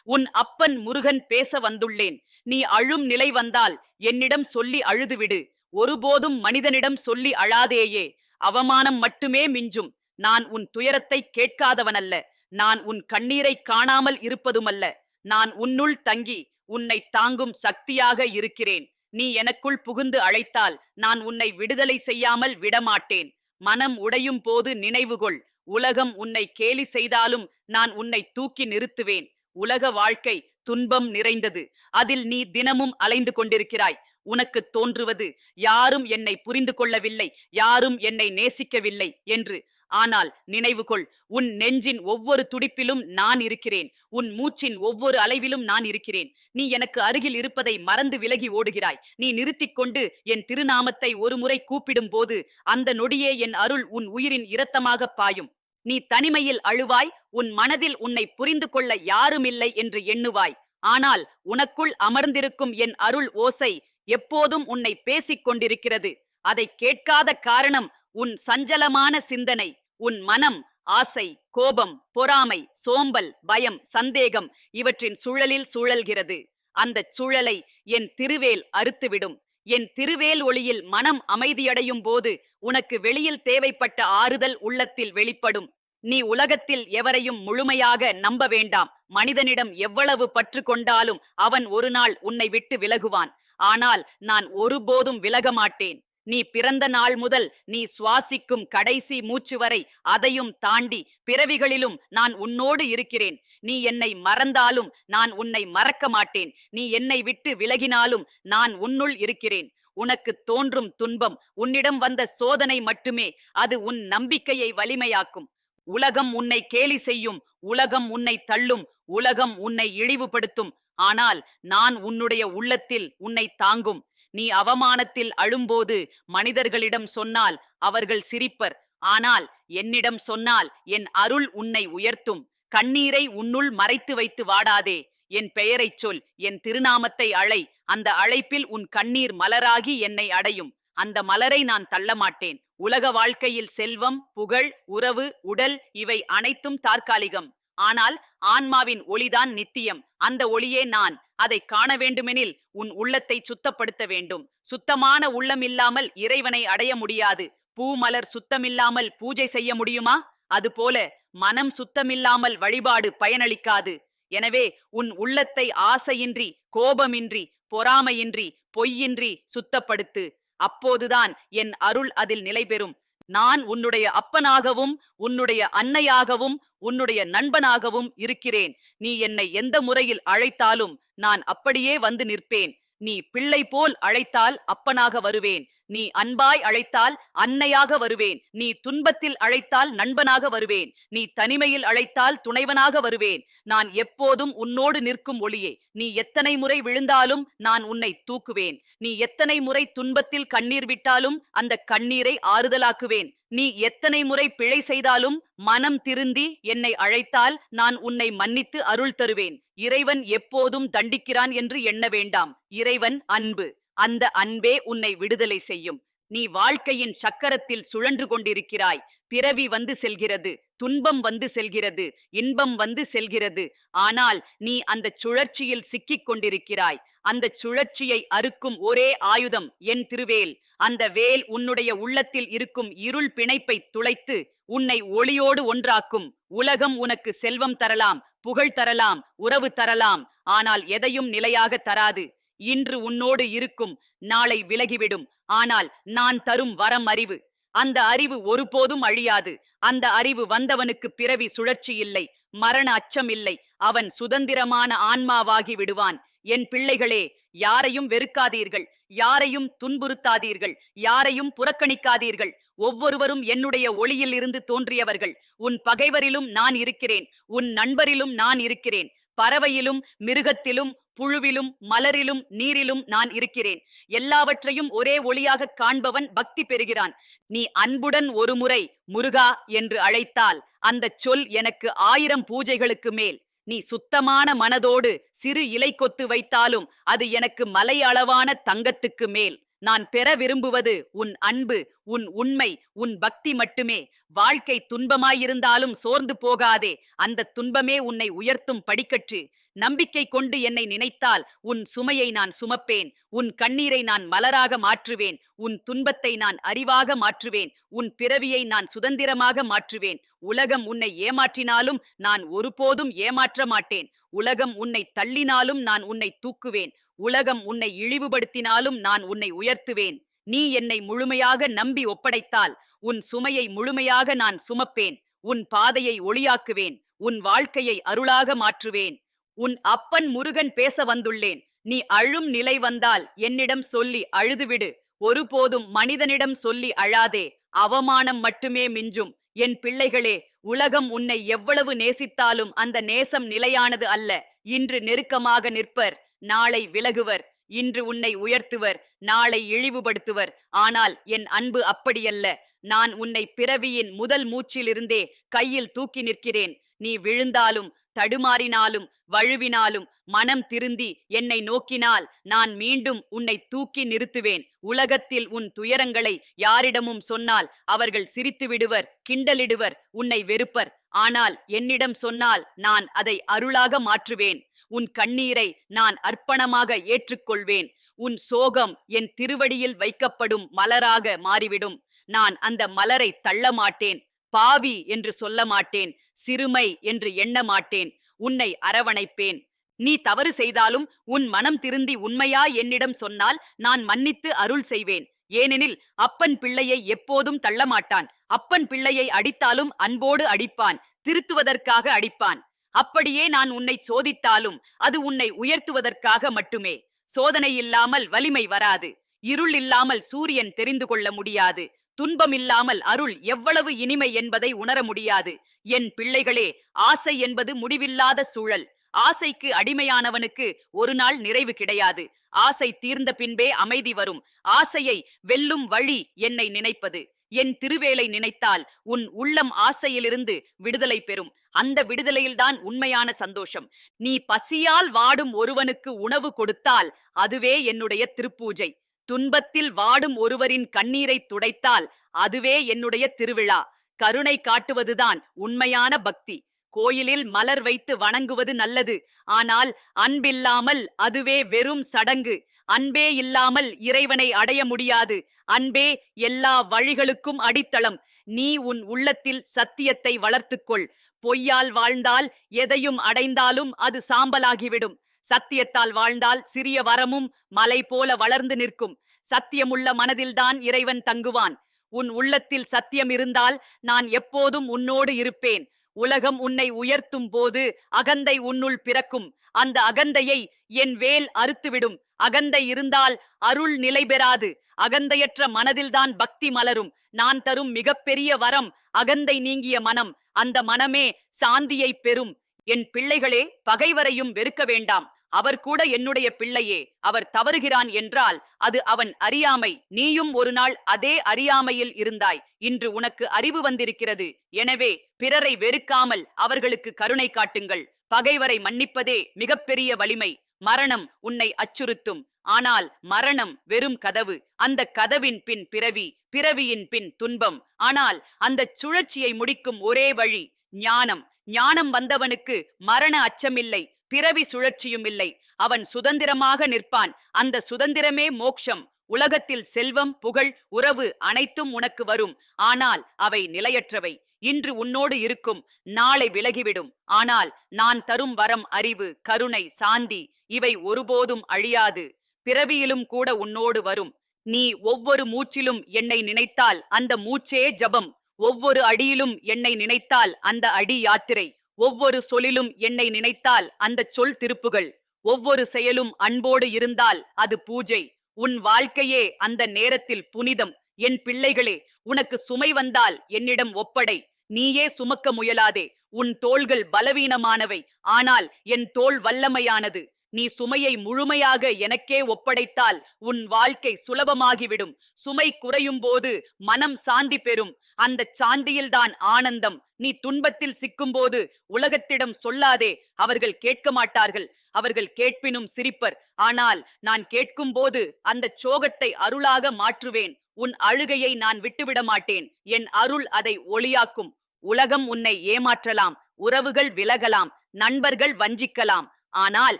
உன் அப்பன் முருகன் பேச வந்துள்ளேன். நீ அழும் நிலை வந்தால் என்னிடம் சொல்லி அழுதுவிடு. ஒருபோதும் மனிதனிடம் சொல்லி அழாதேயே. அவமானம் மட்டுமே மிஞ்சும். நான் உன் துயரத்தை கேட்காதவனல்ல. நான் உன் கண்ணீரை காணாமல் இருப்பதுமல்ல. நான் உன்னுள் தங்கி உன்னை தாங்கும் சக்தியாக இருக்கிறேன். நீ எனக்குள் புகுந்து அழைத்தால் நான் உன்னை விடுதலை செய்யாமல் விடமாட்டேன். மனம் உடையும் போது நினைவுகொள். உலகம் உன்னை கேலி செய்தாலும் நான் உன்னை தூக்கி நிறுத்துவேன். உலக வாழ்க்கை துன்பம் நிறைந்தது. அதில் நீ தினமும் அலைந்து கொண்டிருக்கிறாய். உனக்கு தோன்றுவது யாரும் என்னை புரிந்து கொள்ளவில்லை, யாரும் என்னை நேசிக்கவில்லை என்று. ஆனால் நினைவுகொள், உன் நெஞ்சின் ஒவ்வொரு துடிப்பிலும் நான் இருக்கிறேன். உன் மூச்சின் ஒவ்வொரு அலைவிலும் நான் இருக்கிறேன். நீ எனக்கு அருகில் இருப்பதை மறந்து விலகி ஓடுகிறாய். நீ நிறுத்திக் கொண்டு என் திருநாமத்தை ஒரு முறை கூப்பிடும் போது அந்த நொடியே என் அருள் உன் உயிரின் இரத்தமாக பாயும். நீ தனிமையில் அழுவாய். உன் மனதில் உன்னை புரிந்து கொள்ள யாருமில்லை என்று எண்ணுவாய். ஆனால் உனக்குள் அமர்ந்திருக்கும் என் அருள் ஓசை எப்போதும் உன்னை பேசிக் கொண்டிருக்கிறது. அதை கேட்காத காரணம் உன் சஞ்சலமான சிந்தனை. உன் மனம் ஆசை, கோபம், பொறாமை, சோம்பல், பயம், சந்தேகம் இவற்றின் சுழலில் சுழல்கிறது. அந்த சுழலை என் திருவேல் அறுத்துவிடும். என் திருவேல் ஒளியில் மனம் அமைதியடையும் போது உனக்கு வெளியில் தேவைப்பட்ட ஆறுதல் உள்ளத்தில் வெளிப்படும். நீ உலகத்தில் எவரையும் முழுமையாக நம்ப வேண்டாம். மனிதனிடம் எவ்வளவு பற்று கொண்டாலும் அவன் ஒரு நாள் உன்னை விட்டு விலகுவான். ஆனால் நான் ஒருபோதும் விலக மாட்டேன். நீ பிறந்த நாள் முதல் நீ சுவாசிக்கும் கடைசி மூச்சு வரை அதையும் தாண்டி பிறவிகளிலும் நான் உன்னோடு இருக்கிறேன். நீ என்னை மறந்தாலும் நான் உன்னை மறக்க மாட்டேன். நீ என்னை விட்டு விலகினாலும் நான் உன்னுள் இருக்கிறேன். உனக்கு தோன்றும் துன்பம் உன்னிடம் வந்த சோதனை மட்டுமே. அது உன் நம்பிக்கையை வலிமையாக்கும். உலகம் உன்னை கேலி செய்யும், உலகம் உன்னை தள்ளும், உலகம் உன்னை இழிவுபடுத்தும். ஆனால் நான் உன்னுடைய உள்ளத்தில் உன்னை தாங்கும். நீ அவமானத்தில் அழும்போது மனிதர்களிடம் சொன்னால் அவர்கள் சிரிப்பர். ஆனால் என்னிடம் சொன்னால் என் அருள் உன்னை உயர்த்தும். கண்ணீரை உன்னுள் மறைத்து வைத்து வாடாதே. என் பெயரைச் சொல், என் திருநாமத்தை அழை. அந்த அழைப்பில் உன் கண்ணீர் மலராகி என்னை அடையும். அந்த மலரை நான் தள்ள மாட்டேன். உலக வாழ்க்கையில் செல்வம், புகழ், உறவு, உடல் இவை அனைத்தும் தற்காலிகம். ஆனால் ஆன்மாவின் ஒளிதான் நித்தியம். அந்த ஒளியே நான். அதை காண வேண்டுமெனில் உன் உள்ளத்தை சுத்தப்படுத்த வேண்டும். சுத்தமான உள்ளம் இல்லாமல் இறைவனை அடைய முடியாது. பூ மலர் சுத்தமில்லாமல் பூஜை செய்ய முடியுமா? அதுபோல மனம் சுத்தமில்லாமல் வழிபாடு பயனளிக்காது. எனவே உன் உள்ளத்தை ஆசையின்றி, கோபமின்றி, பொறாமையின்றி, பொய்யின்றி சுத்தப்படுத்து. அப்போதுதான் என் அருள் அதில் நிலை பெறும். நான் உன்னுடைய அப்பனாகவும் உன்னுடைய அன்னையாகவும் உன்னுடைய நண்பனாகவும் இருக்கிறேன். நீ என்னை எந்த முறையில் அழைத்தாலும் நான் அப்படியே வந்து நிற்பேன். நீ பிள்ளை போல் அழைத்தால் அப்பனாக வருவேன். நீ அன்பாய் அழைத்தால் அன்னையாக வருவேன். நீ துன்பத்தில் அழைத்தால் நண்பனாக வருவேன். நீ தனிமையில் அழைத்தால் துணைவனாக வருவேன். நான் எப்போதும் உன்னோடு நிற்கும் ஒளியே. நீ எத்தனை முறை விழுந்தாலும் நான் உன்னை தூக்குவேன். நீ எத்தனை முறை துன்பத்தில் கண்ணீர் விட்டாலும் அந்த கண்ணீரை ஆறுதலாக்குவேன். நீ எத்தனை முறை பிழை செய்தாலும் மனம் திருந்தி என்னை அழைத்தால் நான் உன்னை மன்னித்து அருள் தருவேன். இறைவன் எப்போதும் தண்டிக்கிறான் என்று எண்ண வேண்டாம். இறைவன் அன்பு. அந்த அன்பே உன்னை விடுதலை செய்யும். நீ வாழ்க்கையின் சக்கரத்தில் சுழன்று கொண்டிருக்கிறாய். பிறவி வந்து செல்கிறது, துன்பம் வந்து செல்கிறது, இன்பம் வந்து செல்கிறது. ஆனால் நீ அந்த சுழற்சியில் சிக்கிக் கொண்டிருக்கிறாய். அந்த சுழற்சியை அறுக்கும் ஒரே ஆயுதம் என் திருவேல். அந்த வேல் உன்னுடைய உள்ளத்தில் இருக்கும் இருள் பிணைப்பை துளைத்து உன்னை ஒளியோடு ஒன்றாக்கும். உலகம் உனக்கு செல்வம் தரலாம், புகழ் தரலாம், உறவு தரலாம். ஆனால் எதையும் நிலையாக தராது. இன்று உன்னோடு இருக்கும், நாளை விலகிவிடும். ஆனால் நான் தரும் வரம் அறிவு. அந்த அறிவு ஒருபோதும் அழியாது. அந்த அறிவு வந்தவனுக்கு பிறவி சுழற்சி இல்லை, மரண அச்சம் இல்லை. அவன் சுதந்திரமான ஆன்மாவாகி விடுவான். என் பிள்ளைகளே, யாரையும் வெறுக்காதீர்கள், யாரையும் துன்புறுத்தாதீர்கள், யாரையும் புறக்கணிக்காதீர்கள். ஒவ்வொருவரும் என்னுடைய ஒளியில் இருந்து தோன்றியவர்கள். உன் பகைவரிலும் நான் இருக்கிறேன், உன் நண்பரிலும் நான் இருக்கிறேன். பறவையிலும், மிருகத்திலும், புழுவிலும், மலரிலும், நீரிலும் நான் இருக்கிறேன். எல்லாவற்றையும் ஒரே ஒளியாக காண்பவன் பக்தி பெறுகிறான். நீ அன்புடன் ஒரு முறை முருகா என்று அழைத்தால் அந்த சொல் எனக்கு 1000 பூஜைகளுக்கு மேல். நீ சுத்தமான மனதோடு சிறு இலை கொத்து வைத்தாலும் அது எனக்கு மலை அளவான தங்கத்துக்கு மேல். நான் பெற விரும்புவது உன் அன்பு, உன் உண்மை, உன் பக்தி மட்டுமே. வாழ்க்கை துன்பமாயிருந்தாலும் சோர்ந்து போகாதே. அந்த துன்பமே உன்னை உயர்த்தும் படிக்கட்டு. நம்பிக்கை கொண்டு என்னை நினைத்தால் உன் சுமையை நான் சுமப்பேன். உன் கண்ணீரை நான் மலராக மாற்றுவேன். உன் துன்பத்தை நான் அறிவாக மாற்றுவேன். உன் பிறவியை நான் சுதந்திரமாக மாற்றுவேன். உலகம் உன்னை ஏமாற்றினாலும் நான் ஒருபோதும் ஏமாற்ற மாட்டேன். உலகம் உன்னை தள்ளினாலும் நான் உன்னை தூக்குவேன். உலகம் உன்னை இழிவுபடுத்தினாலும் நான் உன்னை உயர்த்துவேன். நீ என்னை முழுமையாக நம்பி ஒப்படைத்தால் உன் சுமையை முழுமையாக நான் சுமப்பேன். உன் பாதையை ஒளியாக்குவேன். உன் வாழ்க்கையை அருளாக மாற்றுவேன். உன் அப்பன் முருகன் பேச வந்துள்ளேன். நீ அழும் நிலை வந்தால் என்னிடம் சொல்லி அழுதுவிடு. ஒருபோதும் மனிதனிடம் சொல்லி அழாதே. அவமானம் மட்டுமே மிஞ்சும். என் பிள்ளைகளே, உலகம் உன்னை எவ்வளவு நேசித்தாலும் அந்த நேசம் நிலையானது அல்ல. இன்று நெருக்கமாக நிற்பர், நாளை விலகுவர். இன்று உன்னை உயர்த்துவர், நாளை இழிவுபடுத்துவர். ஆனால் என் அன்பு அப்படியல்ல. நான் உன்னை பிறவியின் முதல் மூச்சிலிருந்தே கையில் தூக்கி நிற்கிறேன். நீ விழுந்தாலும் தடுமாறினாலும் வழுவினாலும் மனம் திருந்தி என்னை நோக்கினால் நான் மீண்டும் உன்னை தூக்கி நிறுத்துவேன். உலகத்தில் உன் துயரங்களை யாரிடமும் சொன்னால் அவர்கள் சிரித்து விடுவர், கிண்டலிடுவர், உன்னை வெறுப்பர். ஆனால் என்னிடம் சொன்னால் நான் அதை அருளாக மாற்றுவேன். உன் கண்ணீரை நான் அர்ப்பணமாக ஏற்றுக்கொள்வேன். உன் சோகம் என் திருவடியில் வைக்கப்படும் மலராக மாறிவிடும். நான் அந்த மலரை தள்ள மாட்டேன். பாவி என்று சொல்ல மாட்டேன். சிறுமை என்று எண்ண மாட்டேன். உன்னை அரவணைப்பேன். நீ தவறு செய்தாலும் உன் மனம் திருந்தி உண்மையா என்னிடம் சொன்னால் நான் மன்னித்து அருள் செய்வேன். ஏனெனில் அப்பன் பிள்ளையை எப்போதும் தள்ள மாட்டான். அப்பன் பிள்ளையை அடித்தாலும் அன்போடு அடிப்பான், திருத்துவதற்காக அடிப்பான். அப்படியே நான் உன்னை சோதித்தாலும் அது உன்னை உயர்த்துவதற்காக மட்டுமே. சோதனை இல்லாமல் வலிமை வராது. இருள் இல்லாமல் சூரியன் தெரிந்து கொள்ள முடியாது. துன்பம் இல்லாமல் அருள் எவ்வளவு இனிமை என்பதை உணர முடியாது. என் பிள்ளைகளே, ஆசை என்பது முடிவில்லாத சூழல். ஆசைக்கு அடிமையானவனுக்கு ஒரு நாள் நிறைவு கிடையாது. ஆசை தீர்ந்த பின்பே அமைதி வரும். ஆசையை வெல்லும் வழி என்னை நினைப்பது. என் திருவேலை நினைத்தால் உன் உள்ளம் ஆசையிலிருந்து விடுதலை பெறும். அந்த விடுதலையில்தான் உண்மையான சந்தோஷம். நீ பசியால் வாடும் ஒருவனுக்கு உணவு கொடுத்தால் அதுவே என்னுடைய திருப்பூஜை. துன்பத்தில் வாடும் ஒருவரின் கண்ணீரை துடைத்தால் அதுவே என்னுடைய திருவிழா. கருணை காட்டுவதுதான் உண்மையான பக்தி. கோயிலில் மலர் வைத்து வணங்குவது நல்லது. ஆனால் அன்பில்லாமல் அதுவே வெறும் சடங்கு. அன்பே இல்லாமல் இறைவனை அடைய முடியாது. அன்பே எல்லா வழிகளுக்கும் அடித்தளம். நீ உன் உள்ளத்தில் சத்தியத்தை வளர்த்துக்கொள். பொய்யால் வாழ்ந்தால் எதையும் அடைந்தாலும் அது சாம்பலாகிவிடும். சத்தியத்தால் வாழ்ந்தால் சிறிய வரமும் மலை போல வளர்ந்து நிற்கும். சத்தியமுள்ள மனதில்தான் இறைவன் தங்குவான். உன் உள்ளத்தில் சத்தியம் இருந்தால் நான் எப்போதும் உன்னோடு இருப்பேன். உலகம் உன்னை உயர்த்தும் போது அகந்தை உன்னுள் பிறக்கும். அந்த அகந்தையை என் வேல் அறுத்துவிடும். அகந்தை இருந்தால் அருள் நிலை பெறாது. அகந்தையற்ற மனதில்தான் பக்தி மலரும். நான் தரும் மிகப்பெரிய வரம் அகந்தை நீங்கிய மனம். அந்த மனமே சாந்தியை பெறும். என் பிள்ளைகளே, பகைவரையும் வெறுக்க வேண்டாம். அவர் கூட என்னுடைய பிள்ளையே. அவர் தவறுகிறான் என்றால் அது அவன் அறியாமை. நீயும் ஒரு நாள் அதே அறியாமையில் இருந்தாய். இன்று உனக்கு அறிவு வந்திருக்கிறது. எனவே பிறரை வெறுக்காமல் அவர்களுக்கு கருணை காட்டுங்கள். பகைவரை மன்னிப்பதே மிகப்பெரிய வலிமை. மரணம் உன்னை அச்சுறுத்தும். ஆனால் மரணம் வெறும் கதவு. அந்த கதவின் பின் பிறவி, பிறவியின் பின் துன்பம். ஆனால் அந்த சுழற்சியை முடிக்கும் ஒரே வழி ஞானம். ஞானம் வந்தவனுக்கு மரண அச்சமில்லை, பிறவி சுழற்சியும் இல்லை. அவன் சுதந்திரமாக நிற்பான். அந்த சுதந்திரமே மோட்சம். உலகத்தில் செல்வம், புகழ், உறவு அனைத்தும் உனக்கு வரும். ஆனால் அவை நிலையற்றவை. இன்று உன்னோடு இருக்கும், நாளை விலகிவிடும். ஆனால் நான் தரும் வரம் அறிவு, கருணை, சாந்தி இவை ஒருபோதும் அழியாது. பிறவியிலும் கூட உன்னோடு வரும். நீ ஒவ்வொரு மூச்சிலும் என்னை நினைத்தால் அந்த மூச்சே ஜபம். ஒவ்வொரு அடியிலும் என்னை நினைத்தால் அந்த அடி யாத்திரை. ஒவ்வொரு சொல்லிலும் என்னை நினைத்தால் அந்த சொல் திருப்புகள். ஒவ்வொரு செயலும் அன்போடு இருந்தால் அது பூஜை. உன் வாழ்க்கையே அந்த நேரத்தில் புனிதம். என் பிள்ளைகளே, உனக்கு சுமை வந்தால் என்னிடம் ஒப்படை. நீயே சுமக்க முயலாதே. உன் தோள்கள் பலவீனமானவை, ஆனால் என் தோள் வல்லமையானது. நீ சுமையை முழுமையாக எனக்கே ஒப்படைத்தால் உன் வாழ்க்கை சுலபமாகிவிடும். சுமை குறையும் போது மனம் சாந்தி பெறும். அந்த சாந்தியில்தான் ஆனந்தம். நீ துன்பத்தில் சிக்கும் போது உலகத்திடம் சொல்லாதே. அவர்கள் கேட்க மாட்டார்கள். அவர்கள் கேட்பினும் சிரிப்பர். ஆனால் நான் கேட்கும் போது அந்த சோகத்தை அருளாக மாற்றுவேன். உன் அழுகையை நான் விட்டுவிட மாட்டேன். என் அருள் அதை ஒளியாக்கும். உலகம் உன்னை ஏமாற்றலாம், உறவுகள் விலகலாம், நண்பர்கள் வஞ்சிக்கலாம். ஆனால்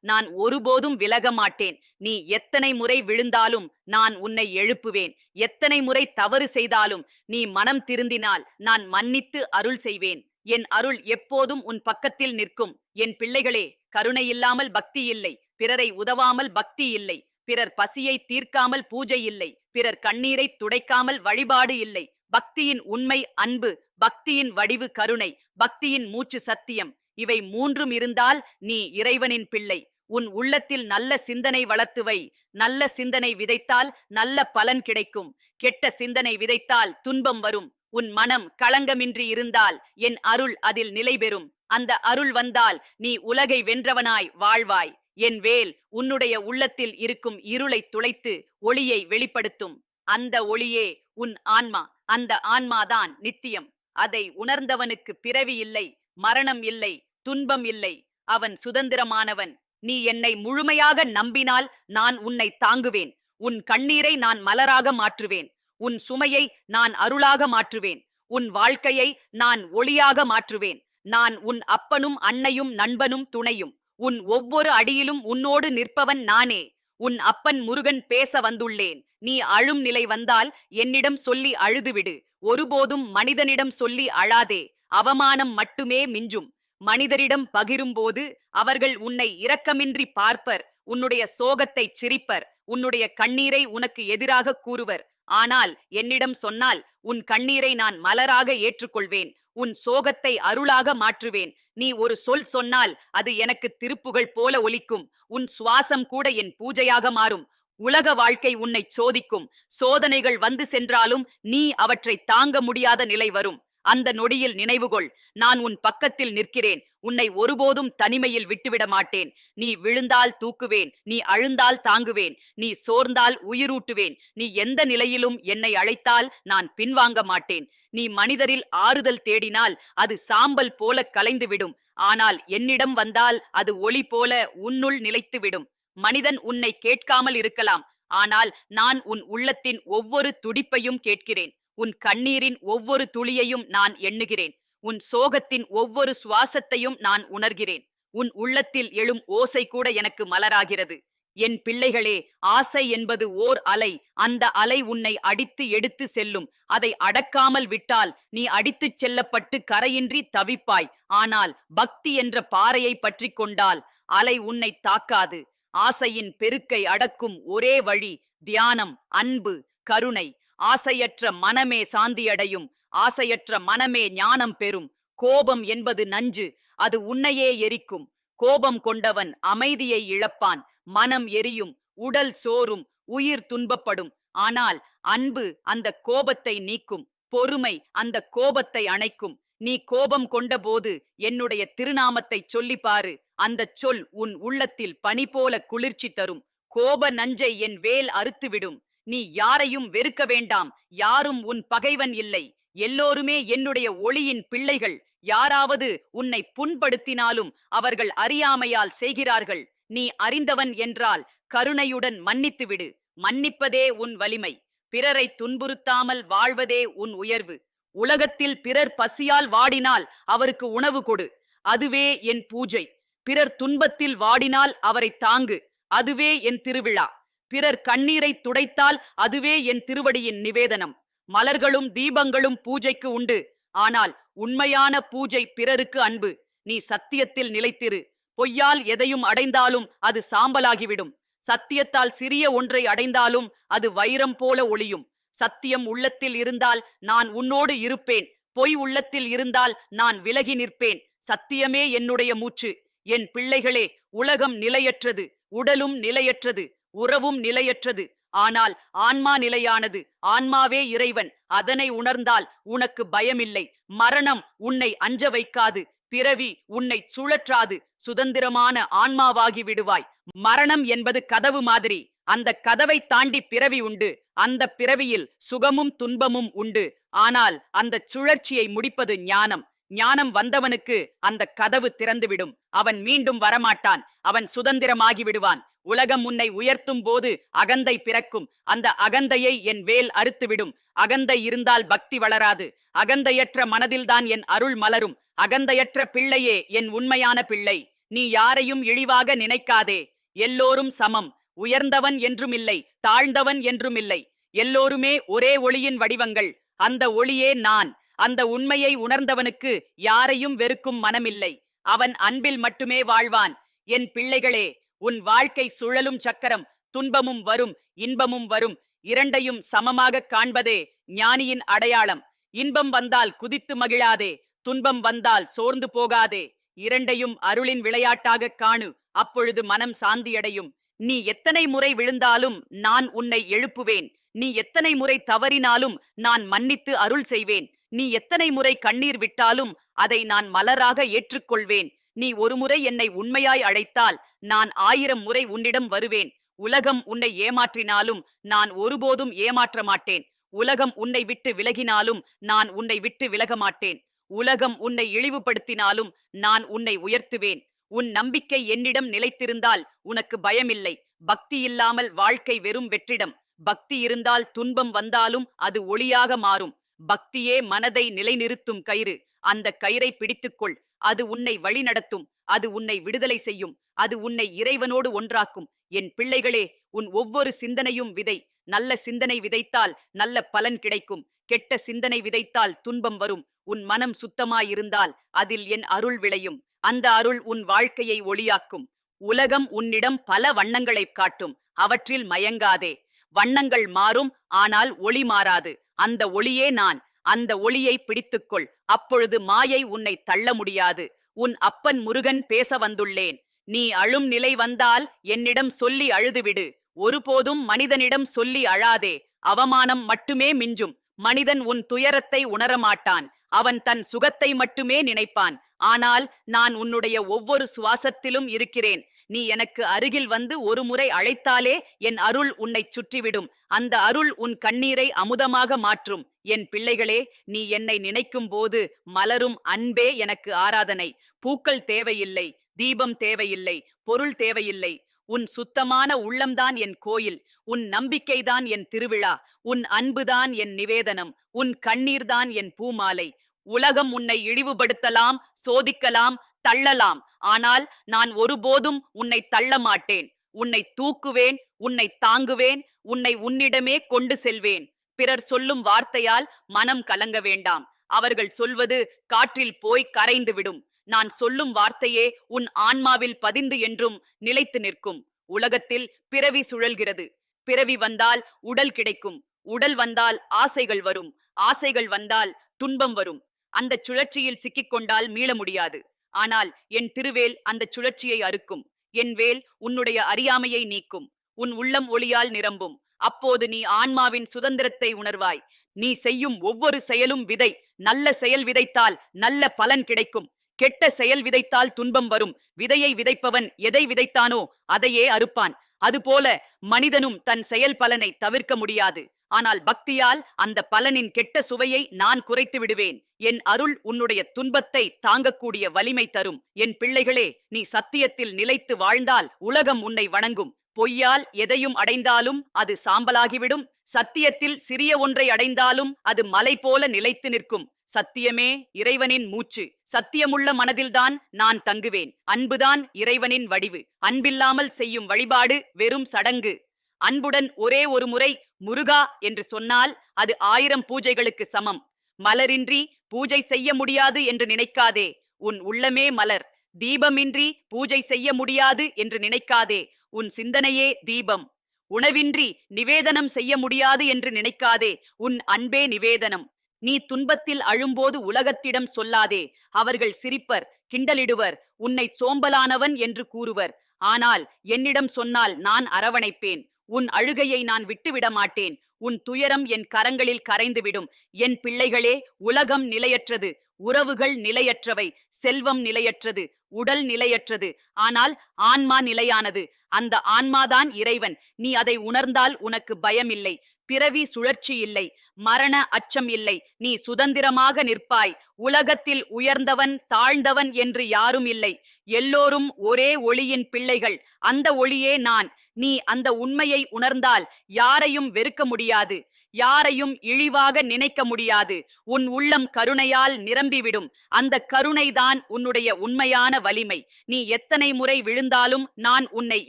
நான் ஒருபோதும் விலக மாட்டேன். நீ எத்தனை முறை விழுந்தாலும் நான் உன்னை எழுப்புவேன். எத்தனை முறை தவறு செய்தாலும் நீ மனம் திருந்தினால் நான் மன்னித்து அருள் செய்வேன். என் அருள் எப்போதும் உன் பக்கத்தில் நிற்கும். என் பிள்ளைகளே, கருணை இல்லாமல் பக்தி இல்லை. பிறரை உதவாமல் பக்தி இல்லை. பிறர் பசியை தீர்க்காமல் பூஜை இல்லை. பிறர் கண்ணீரை துடைக்காமல் வழிபாடு இல்லை. பக்தியின் உண்மை அன்பு, பக்தியின் வடிவு கருணை, பக்தியின் மூச்சு சத்தியம். இவை மூன்றும் இருந்தால் நீ இறைவனின் பிள்ளை. உன் உள்ளத்தில் நல்ல சிந்தனை வளர்த்து வை. நல்ல சிந்தனை விதைத்தால் நல்ல பலன் கிடைக்கும். கெட்ட சிந்தனை விதைத்தால் துன்பம் வரும். உன் மனம் களங்கமின்றி இருந்தால் என் அருள் அதில் நிலை பெறும். அந்த அருள் வந்தால் நீ உலகை வென்றவனாய் வாழ்வாய். என் வேல் உன்னுடைய உள்ளத்தில் இருக்கும் இருளை துளைத்து ஒளியை வெளிப்படுத்தும். அந்த ஒளியே உன் ஆன்மா. அந்த ஆன்மாதான் நித்தியம். அதை உணர்ந்தவனுக்கு பிறவி இல்லை, மரணம் இல்லை, துன்பம் இல்லை. அவன் சுதந்திரமானவன். நீ என்னை முழுமையாக நம்பினால் நான் உன்னை தாங்குவேன். உன் கண்ணீரை நான் மலராக மாற்றுவேன். உன் சுமையை நான் அருளாக மாற்றுவேன். உன் வாழ்க்கையை நான் ஒளியாக மாற்றுவேன். நான் உன் அப்பனும் அன்னையும் நண்பனும் துணையும். உன் ஒவ்வொரு அடியிலும் உன்னோடு நிற்பவன் நானே. உன் அப்பன் முருகன் பேச வந்துள்ளேன். நீ அழும் நிலை வந்தால் என்னிடம் சொல்லி அழுதுவிடு. ஒருபோதும் மனிதனிடம் சொல்லி அழாதே. அவமானம் மட்டுமே மிஞ்சும். மனிதரிடம் பகிரும்போது அவர்கள் உன்னை இரக்கமின்றி பார்ப்பர். உன்னுடைய சோகத்தை சிரிப்பர். உன்னுடைய கண்ணீரை உனக்கு எதிராக கூறுவர். ஆனால் என்னிடம் சொன்னால் உன் கண்ணீரை நான் மலராக ஏற்றுக்கொள்வேன். உன் சோகத்தை அருளாக மாற்றுவேன். நீ ஒரு சொல் சொன்னால் அது எனக்கு திருப்புகழ் போல ஒலிக்கும். உன் சுவாசம் கூட என் பூஜையாக மாறும். உலக வாழ்க்கை உன்னை சோதிக்கும். சோதனைகள் வந்து சென்றாலும் நீ அவற்றை தாங்க முடியாத நிலை வரும். அந்த நொடியில் நினைவுகொள், நான் உன் பக்கத்தில் நிற்கிறேன். உன்னை ஒருபோதும் தனிமையில் விட்டுவிட மாட்டேன். நீ விழுந்தால் தூக்குவேன். நீ அழுந்தால் தாங்குவேன். நீ சோர்ந்தால் உயிரூட்டுவேன். நீ எந்த நிலையிலும் என்னை அழைத்தால் நான் பின்வாங்க மாட்டேன். நீ மனிதரில் ஆறுதல் தேடினால் அது சாம்பல் போல கலைந்துவிடும். ஆனால் என்னிடம் வந்தால் அது ஒளி போல உன்னுள் நிலைத்துவிடும். மனிதன் உன்னை கேட்காமல் இருக்கலாம். ஆனால் நான் உன் உள்ளத்தின் ஒவ்வொரு துடிப்பையும் கேட்கிறேன். உன் கண்ணீரின் ஒவ்வொரு துளியையும் நான் எண்ணுகிறேன். உன் சோகத்தின் ஒவ்வொரு சுவாசத்தையும் நான் உணர்கிறேன். உன் உள்ளத்தில் எழும் ஓசை கூட எனக்கு மலராகிறது. என் பிள்ளைகளே, ஆசை என்பது ஓர் அலை. அந்த அலை உன்னை அடித்து எடுத்து செல்லும். அதை அடக்காமல் விட்டால் நீ அடித்துச் செல்லப்பட்டு கரையின்றி தவிப்பாய். ஆனால் பக்தி என்ற பாறையை பற்றி கொண்டால் அலை உன்னை தாக்காது. ஆசையின் பெருக்கை அடக்கும் ஒரே வழி தியானம், அன்பு, கருணை. ஆசையற்ற மனமே சாந்தியடையும். ஆசையற்ற மனமே ஞானம் பெறும். கோபம் என்பது நஞ்சு. அது உன்னையே எரிக்கும். கோபம் கொண்டவன் அமைதியை இழப்பான். மனம் எரியும், உடல் சோரும், உயிர் துன்பப்படும். ஆனால் அன்பு அந்த கோபத்தை நீக்கும். பொறுமை அந்த கோபத்தை அணைக்கும். நீ கோபம் கொண்டபோது என்னுடைய திருநாமத்தை சொல்லி பாரு. அந்த சொல் உன் உள்ளத்தில் பனி போல குளிர்ச்சி தரும். கோப நஞ்சை என் வேல் அறுத்துவிடும். நீ யாரையும் வெறுக்க வேண்டாம். யாரும் உன் பகைவன் இல்லை. எல்லோருமே என்னுடைய ஒளியின் பிள்ளைகள். யாராவது உன்னை புண்படுத்தினாலும் அவர்கள் அறியாமையால் செய்கிறார்கள். நீ அறிந்தவன் என்றால் கருணையுடன் மன்னித்துவிடு. மன்னிப்பதே உன் வலிமை. பிறரை துன்புறுத்தாமல் வாழ்வதே உன் உயர்வு. உலகத்தில் பிறர் பசியால் வாடினால் அவருக்கு உணவு கொடு. அதுவே என் பூஜை. பிறர் துன்பத்தில் வாடினால் அவரை தாங்கு. அதுவே என் திருவிழா. பிறர் கண்ணீரை துடைத்தால் அதுவே என் திருவடியின் நிவேதனம். மலர்களும் தீபங்களும் பூஜைக்கு உண்டு. ஆனால் உண்மையான பூஜை பிறருக்கு அன்பு. நீ சத்தியத்தில் நிலைத்திரு. பொய்யால் எதையும் அடைந்தாலும் அது சாம்பலாகிவிடும். சத்தியத்தால் சிறிய ஒன்றை அடைந்தாலும் அது வைரம் போல ஒளியும். சத்தியம் உள்ளத்தில் இருந்தால் நான் உன்னோடு இருப்பேன். பொய் உள்ளத்தில் இருந்தால் நான் விலகி நிற்பேன். சத்தியமே என்னுடைய மூச்சு. என் பிள்ளைகளே, உலகம் நிலையற்றது. உடலும் நிலையற்றது. உறவும் நிலையற்றது. ஆனால் ஆன்மா நிலையானது. ஆன்மாவே இறைவன். அதனை உணர்ந்தால் உனக்கு பயமில்லை. மரணம் உன்னை அஞ்ச வைக்காது. பிறவி உன்னை சுழற்றாது. சுதந்திரமான ஆன்மாவாகி விடுவாய். மரணம் என்பது கதவு மாதிரி. அந்த கதவை தாண்டி பிறவி உண்டு. அந்த பிறவியில் சுகமும் துன்பமும் உண்டு. ஆனால் அந்த சுழற்சியை முடிப்பது ஞானம். ஞானம் வந்தவனுக்கு அந்த கதவு திறந்துவிடும். அவன் மீண்டும் வரமாட்டான். அவன் சுதந்திரமாகி விடுவான். உலகம் உன்னை உயர்த்தும் போது அகந்தை பிறக்கும். அந்த அகந்தையை என் வேல் அறுத்துவிடும். அகந்தை இருந்தால் பக்தி வளராது. அகந்தையற்ற மனதில்தான் என் அருள் மலரும். அகந்தையற்ற பிள்ளையே என் உண்மையான பிள்ளை. நீ யாரையும் இழிவாக நினைக்காதே. எல்லோரும் சமம். உயர்ந்தவன் என்றும் இல்லை, தாழ்ந்தவன் என்றும் இல்லை. எல்லோருமே ஒரே ஒளியின் வடிவங்கள். அந்த ஒளியே நான். அந்த உண்மையை உணர்ந்தவனுக்கு யாரையும் வெறுக்கும் மனமில்லை. அவன் அன்பில் மட்டுமே வாழ்வான். என் பிள்ளைகளே, உன் வாழ்க்கை சுழலும் சக்கரம். துன்பமும் வரும், இன்பமும் வரும். இரண்டையும் சமமாக காண்பதே ஞானியின் அடையாளம். இன்பம் வந்தால் குதித்து மகிழாதே, துன்பம் வந்தால் சோர்ந்து போகாதே. இரண்டையும் அருளின் விளையாட்டாக காணு. அப்பொழுது மனம் சாந்தியடையும். நீ எத்தனை முறை விழுந்தாலும் நான் உன்னை எழுப்புவேன். நீ எத்தனை முறை தவறினாலும் நான் மன்னித்து அருள் செய்வேன். நீ எத்தனை முறை கண்ணீர் விட்டாலும் அதை நான் மலராக ஏற்றுக்கொள்வேன். நீ ஒருமுறை என்னை உண்மையாய் அழைத்தால் நான் 1000 முறை உன்னிடம் வருவேன். உலகம் உன்னை ஏமாற்றினாலும் நான் ஒருபோதும் ஏமாற்ற மாட்டேன். உலகம் உன்னை விட்டு விலகினாலும் நான் உன்னை விட்டு விலக மாட்டேன். உலகம் உன்னை இழிவுபடுத்தினாலும் நான் உன்னை உயர்த்துவேன். உன் நம்பிக்கை என்னிடம் நிலைத்திருந்தால் உனக்கு பயமில்லை. பக்தி இல்லாமல் வாழ்க்கை வெறும் வெற்றிடம். பக்தி இருந்தால் துன்பம் வந்தாலும் அது ஒளியாக மாறும். பக்தியே மனதை நிலைநிறுத்தும் கயிறு. அந்த கயிறை பிடித்துக்கொள். அது உன்னை வழிநடத்தும். அது உன்னை விடுதலை செய்யும். அது உன்னை இறைவனோடு ஒன்றாக்கும். என் பிள்ளைகளே, உன் ஒவ்வொரு சிந்தனையும் விதை. நல்ல சிந்தனை விதைத்தால் நல்ல பலன் கிடைக்கும். கெட்ட சிந்தனை விதைத்தால் துன்பம் வரும். உன் மனம் சுத்தமாயிருந்தால் அதில் என் அருள் விளையும். அந்த அருள் உன் வாழ்க்கையை ஒளியாக்கும். உலகம் உன்னிடம் பல வண்ணங்களை காட்டும். அவற்றில் மயங்காதே. வண்ணங்கள் மாறும், ஆனால் ஒளி மாறாது. அந்த ஒளியே நான். அந்த ஒளியை பிடித்துக்கொள். அப்பொழுது மாயை உன்னை தள்ள முடியாது. உன் அப்பன் முருகன் பேச வந்துள்ளேன். நீ அழும் நிலை வந்தால் என்னிடம் சொல்லி அழுதுவிடு. ஒருபோதும் மனிதனிடம் சொல்லி அழாதே. அவமானம் மட்டுமே மிஞ்சும். மனிதன் உன் துயரத்தை உணரமாட்டான். அவன் தன் சுகத்தை மட்டுமே நினைப்பான். ஆனால் நான் உன்னுடைய ஒவ்வொரு சுவாசத்திலும் இருக்கிறேன். நீ எனக்கு அருகில் வந்து ஒரு முறை அழைத்தாலே என் அருள் உன்னை சுற்றிவிடும். அந்த அருள் உன் கண்ணீரை அமுதமாக மாற்றும். என் பிள்ளைகளே, நீ என்னை நினைக்கும் போது மலரும் அன்பே எனக்கு ஆராதனை. பூக்கள் தேவையில்லை, தீபம் தேவையில்லை, பொருள் தேவையில்லை. உன் சுத்தமான உள்ளம்தான் என் கோயில். உன் நம்பிக்கைதான் என் திருவிழா. உன் அன்புதான் என் நிவேதனம். உன் கண்ணீர்தான் என் பூமாலை. உலகம் உன்னை இழிவுபடுத்தலாம், சோதிக்கலாம், தள்ளலாம். ஆனால் நான் ஒருபோதும் உன்னை தள்ள மாட்டேன். உன்னை தூக்குவேன், உன்னை தாங்குவேன், உன்னை உன்னிடமே கொண்டு செல்வேன். பிறர் சொல்லும் வார்த்தையால் மனம் கலங்க வேண்டாம். அவர்கள் சொல்வது காற்றில் போய் கரைந்து விடும். நான் சொல்லும் வார்த்தையே உன் ஆன்மாவில் பதிந்து என்றும் நிலைத்து நிற்கும். உலகத்தில் பிறவி சுழல்கிறது. பிறவி வந்தால் உடல் கிடைக்கும். உடல் வந்தால் ஆசைகள் வரும். ஆசைகள் வந்தால் துன்பம் வரும். அந்த சுழற்சியில் சிக்கிக்கொண்டால் மீள முடியாது. ஆனால் என் திருவேல் அந்த சுழற்சியை அறுக்கும். என் வேல் உன்னுடைய அறியாமையை நீக்கும். உன் உள்ளம் ஒளியால் நிரம்பும். அப்போது நீ ஆன்மாவின் சுதந்திரத்தை உணர்வாய். நீ செய்யும் ஒவ்வொரு செயலும் விதை. நல்ல செயல் விதைத்தால் நல்ல பலன் கிடைக்கும். கெட்ட செயல் விதைத்தால் துன்பம் வரும். விதையை விதைப்பவன் எதை விதைத்தானோ அதையே அறுப்பான். அதுபோல மனிதனும் தன் செயல் பலனை தவிர்க்க முடியாது. ஆனால் பக்தியால் அந்த பலனின் கெட்ட சுவையை நான் குறைத்து விடுவேன். என் அருள் உன்னுடைய துன்பத்தை தாங்கக்கூடிய வலிமை தரும். என் பிள்ளைகளே, நீ சத்தியத்தில் நிலைத்து வாழ்ந்தால் உலகம் உன்னை வணங்கும். பொய்யால் எதையும் அடைந்தாலும் அது சாம்பலாகிவிடும். சத்தியத்தில் சிறிய ஒன்றை அடைந்தாலும் அது மலை போல நிலைத்து நிற்கும். சத்தியமே இறைவனின் மூச்சு. சத்தியமுள்ள மனதில்தான் நான் தங்குவேன். அன்புதான் இறைவனின் வடிவு. அன்பில்லாமல் செய்யும் வழிபாடு வெறும் சடங்கு. அன்புடன் ஒரே ஒரு முறை முருகா என்று சொன்னால் அது 1000 பூஜைகளுக்கு சமம். மலரின்றி பூஜை செய்ய முடியாது என்று நினைக்காதே. உன் உள்ளமே மலர். தீபமின்றி பூஜை செய்ய முடியாது என்று நினைக்காதே. உன் சிந்தனையே தீபம். உணவின்றி நிவேதனம் செய்ய முடியாது என்று நினைக்காதே. உன் அன்பே நிவேதனம். நீ துன்பத்தில் அழும்போது உலகத்திடம் சொல்லாதே. அவர்கள் சிரிப்பர், கிண்டலிடுவர், உன்னை சோம்பலானவன் என்று கூறுவர். ஆனால் என்னிடம் சொன்னால் நான் அரவணைப்பேன். உன் அழுகையை நான் விட்டுவிட மாட்டேன். உன் துயரம் என் கரங்களில் கரைந்துவிடும். என் பிள்ளைகளே, உலகம் நிலையற்றது. உறவுகள் நிலையற்றவை. செல்வம் நிலையற்றது. உடல் நிலையற்றது. ஆனால் ஆன்மா நிலையானது. அந்த ஆன்மாதான் இறைவன். நீ அதை உணர்ந்தால் உனக்கு பயம் இல்லை. பிறவி சுழற்சி இல்லை. மரண அச்சம் இல்லை. நீ சுதந்திரமாக நிற்பாய். உலகத்தில் உயர்ந்தவன் தாழ்ந்தவன் என்று யாரும் இல்லை. எல்லோரும் ஒரே ஒளியின் பிள்ளைகள். அந்த ஒளியே நான். நீ அந்த உண்மையை உணர்ந்தால் யாரையும் வெறுக்க முடியாது. யாரையும் இழிவாக நினைக்க முடியாது. உன் உள்ளம் கருணையால் நிரம்பிவிடும். அந்த கருணைதான் உன்னுடைய உண்மையான வலிமை. நீ எத்தனை முறை விழுந்தாலும் நான் உன்னை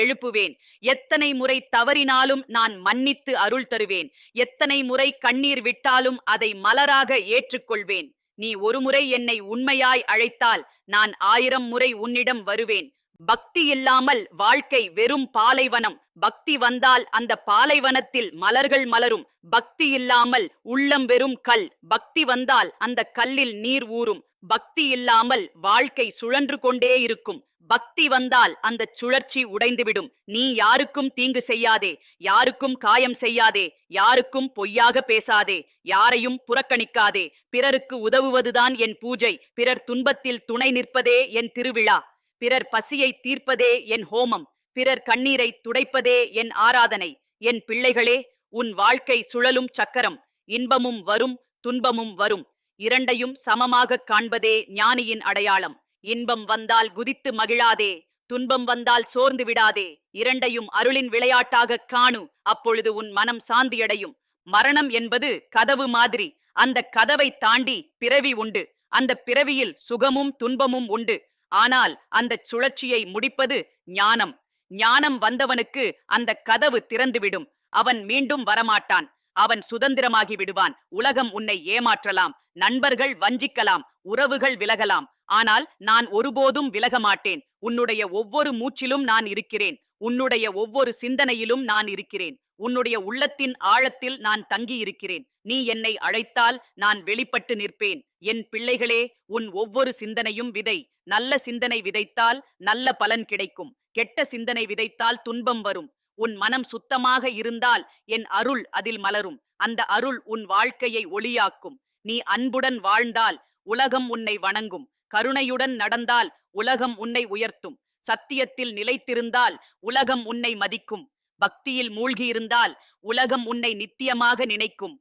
எழுப்புவேன். எத்தனை முறை தவறினாலும் நான் மன்னித்து அருள் தருவேன். எத்தனை முறை கண்ணீர் விட்டாலும் அதை மலராக ஏற்றுக்கொள்வேன். நீ ஒருமுறை என்னை உண்மையாய் அழைத்தால் நான் 1000 முறை உன்னிடம் வருவேன். பக்தி இல்லாமல் வாழ்க்கை வெறும் பாலைவனம். பக்தி வந்தால் அந்த பாலைவனத்தில் மலர்கள் மலரும். பக்தி இல்லாமல் உள்ளம் வெறும் கல். பக்தி வந்தால் அந்த கல்லில் நீர் ஊறும். பக்தி இல்லாமல் வாழ்க்கை சுழன்று கொண்டே இருக்கும். பக்தி வந்தால் அந்த சுழற்சி உடைந்துவிடும். நீ யாருக்கும் தீங்கு செய்யாதே, யாருக்கும் காயம் செய்யாதே, யாருக்கும் பொய்யாக பேசாதே, யாரையும் புறக்கணிக்காதே. பிறருக்கு உதவுவதுதான் என் பூஜை. பிறர் துன்பத்தில் துணை நிற்பதே என் திருவிழா. பிறர் பசியை தீர்ப்பதே என் ஹோமம். பிறர் கண்ணீரை துடைப்பதே என் ஆராதனை. என் பிள்ளைகளே, உன் வாழ்க்கை சுழலும் சக்கரம். இன்பமும் வரும், துன்பமும் வரும். இரண்டையும் சமமாக காண்பதே ஞானியின் அடையாளம். இன்பம் வந்தால் குதித்து மகிழாதே, துன்பம் வந்தால் சோர்ந்து விடாதே. இரண்டையும் அருளின் விளையாட்டாக காணு. அப்பொழுது உன் மனம் சாந்தியடையும். மரணம் என்பது கதவு மாதிரி. அந்த கதவை தாண்டி பிறவி உண்டு. அந்த பிறவியில் சுகமும் துன்பமும் உண்டு. ஆனால் அந்த சுழற்சியை முடிப்பது ஞானம். ஞானம் வந்தவனுக்கு அந்த கதவு திறந்துவிடும். அவன் மீண்டும் வரமாட்டான். அவன் சுதந்திரமாகி விடுவான். உலகம் உன்னை ஏமாற்றலாம், நண்பர்கள் வஞ்சிக்கலாம், உறவுகள் விலகலாம். ஆனால் நான் ஒருபோதும் விலக மாட்டேன். உன்னுடைய ஒவ்வொரு மூச்சிலும் நான் இருக்கிறேன். உன்னுடைய ஒவ்வொரு சிந்தனையிலும் நான் இருக்கிறேன். உன்னுடைய உள்ளத்தின் ஆழத்தில் நான் தங்கி இருக்கிறேன். நீ என்னை அழைத்தால் நான் வெளிப்பட்டு நிற்பேன். என் பிள்ளைகளே, உன் ஒவ்வொரு சிந்தனையும் விதை. நல்ல சிந்தனை விதைத்தால் நல்ல பலன் கிடைக்கும். கெட்ட சிந்தனை விதைத்தால் துன்பம் வரும். உன் மனம் சுத்தமாக இருந்தால் என் அருள் அதில் மலரும். அந்த அருள் உன் வாழ்க்கையை ஒளியாக்கும். நீ அன்புடன் வாழ்ந்தால் உலகம் உன்னை வணங்கும். கருணையுடன் நடந்தால் உலகம் உன்னை உயர்த்தும். சத்தியத்தில் நிலைத்திருந்தால் உலகம் உன்னை மதிக்கும். பக்தியில் மூழ்கியிருந்தால் உலகம் உன்னை நித்தியமாக நினைக்கும்.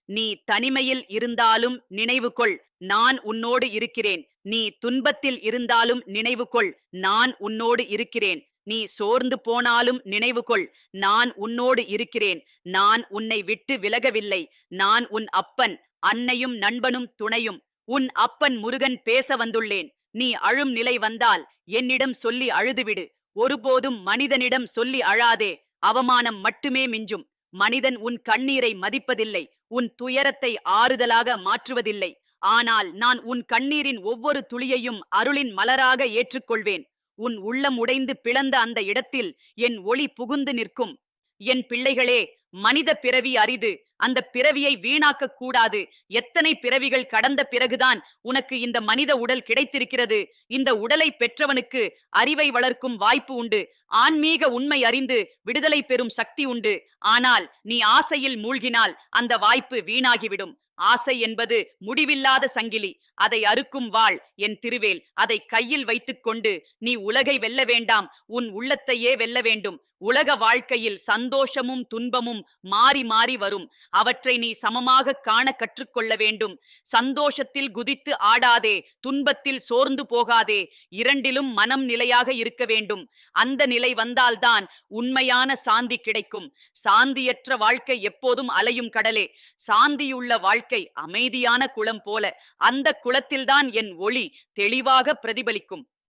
நீ தனிமையில் இருந்தாலும் நினைவு கொள், நான் உன்னோடு இருக்கிறேன். நீ துன்பத்தில் இருந்தாலும் நினைவு கொள், நான் உன்னோடு இருக்கிறேன். நீ சோர்ந்து போனாலும் நினைவு கொள், நான் உன்னோடு இருக்கிறேன். நான் உன்னை விட்டு விலகவில்லை. நான் உன் அப்பன், அன்னையும் நண்பனும் துணையும். உன் அப்பன் முருகன் பேச வந்துள்ளேன். நீ அழும் நிலை வந்தால் என்னிடம் சொல்லி அழுதுவிடு. ஒருபோதும் மனிதனிடம் சொல்லி அழாதே. அவமானம் மட்டுமே மிஞ்சும். மனிதன் உன் கண்ணீரை மதிப்பதில்லை. உன் துயரத்தை ஆறுதலாக மாற்றுவதில்லை. ஆனால் நான் உன் கண்ணீரின் ஒவ்வொரு துளியையும் அருளின் மலராக ஏற்றுக்கொள்வேன். உன் உள்ளம் உடைந்து பிளந்த அந்த இடத்தில் என் ஒளி புகுந்து நிற்கும். என் பிள்ளைகளே, மனித பிறவி அரிது. அந்த பிறவியை வீணாக்க கூடாது. எத்தனை பிறவிகள் கடந்த பிறகுதான் உனக்கு இந்த மனித உடல் கிடைத்திருக்கிறது. இந்த உடலை பெற்றவனுக்கு அறிவை வளர்க்கும் வாய்ப்பு உண்டு. ஆன்மீக உண்மை அறிந்து விடுதலை பெறும் சக்தி உண்டு. ஆனால் நீ ஆசையில் மூழ்கினால் அந்த வாய்ப்பு வீணாகிவிடும். ஆசை என்பது முடிவில்லாத சங்கிலி. அதை அறுக்கும் வாள் என் திருவேல். அதை கையில் வைத்துக் கொண்டு நீ உலகை வெல்ல வேண்டாம், உன் உள்ளத்தையே வெல்ல வேண்டும். உலக வாழ்க்கையில் சந்தோஷமும் துன்பமும் மாறி மாறி வரும். அவற்றை நீ சமமாக காண கற்றுக்கொள்ள வேண்டும். சந்தோஷத்தில் குதித்து ஆடாதே, துன்பத்தில் சோர்ந்து போகாதே. இரண்டிலும் மனம் நிலையாக இருக்க வேண்டும். அந்த நிலை வந்தால்தான் உண்மையான சாந்தி கிடைக்கும். சாந்தியற்ற வாழ்க்கை எப்போதும் அலையும் கடலே. சாந்தியுள்ள வாழ்க்கை அமைதியான குளம் போல. அந்த குளத்தில்தான் என் ஒளி தெளிவாக பிரதிபலிக்கும்.